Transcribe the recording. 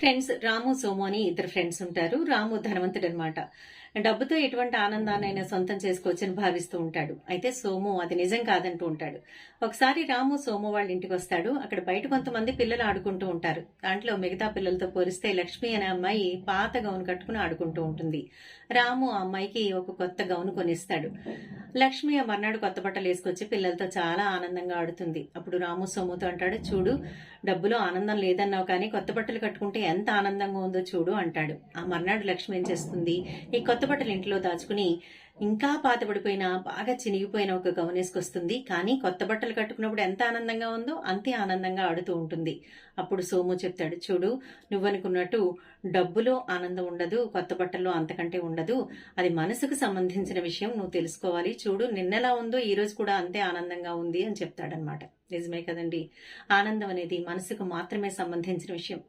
Friends రాము, సోము అని ఇద్దరు friends ఉంటారు. రాము ధనవంతుడు అనమాట. డబ్బుతో ఎటువంటి ఆనందాన్నైనా సొంతం చేసుకోవచ్చని భావిస్తూ ఉంటాడు. అయితే సోము అది నిజం కాదంటూ ఉంటాడు. ఒకసారి రాము సోము వాళ్ళ ఇంటికి వస్తాడు. అక్కడ బయట కొంతమంది పిల్లలు ఆడుకుంటూ ఉంటారు. దాంట్లో మిగతా పిల్లలతో పోలిస్తే లక్ష్మి అనే అమ్మాయి పాత గౌను కట్టుకుని ఆడుకుంటూ ఉంటుంది. రాము ఆ అమ్మాయికి ఒక కొత్త గౌను కొనిస్తాడు. లక్ష్మి ఆ మర్నాడు కొత్త బట్టలు వేసుకొచ్చి పిల్లలతో చాలా ఆనందంగా ఆడుతుంది. అప్పుడు రాము సోముతో అంటాడు, చూడు, డబ్బులో ఆనందం లేదన్నావు కానీ కొత్త బట్టలు కట్టుకుంటే ఎంత ఆనందంగా ఉందో చూడు అంటాడు. ఆ మర్నాడు లక్ష్మి ఏం చేస్తుంది, ఈ కొత్త బట్టలు ఇంట్లో దాచుకుని ఇంకా పాతబడిపోయిన బాగా చినిగిపోయిన ఒక గౌన్ వేసుకొస్తుంది. కానీ కొత్త బట్టలు కట్టుకున్నప్పుడు ఎంత ఆనందంగా ఉందో అంతే ఆనందంగా ఆడుతూ ఉంటుంది. అప్పుడు సోము చెప్తాడు, చూడు, నువ్వనుకున్నట్టు డబ్బులో ఆనందం ఉండదు, కొత్త బట్టల్లో అంతకంటే ఉండదు. అది మనసుకు సంబంధించిన విషయం, నువ్వు తెలుసుకోవాలి. చూడు, నిన్నెలా ఉందో ఈ రోజు కూడా అంతే ఆనందంగా ఉంది అని చెప్తాడనమాట. నిజమే కదండి. ఆనందం అనేది మనసుకు మాత్రమే సంబంధించిన విషయం.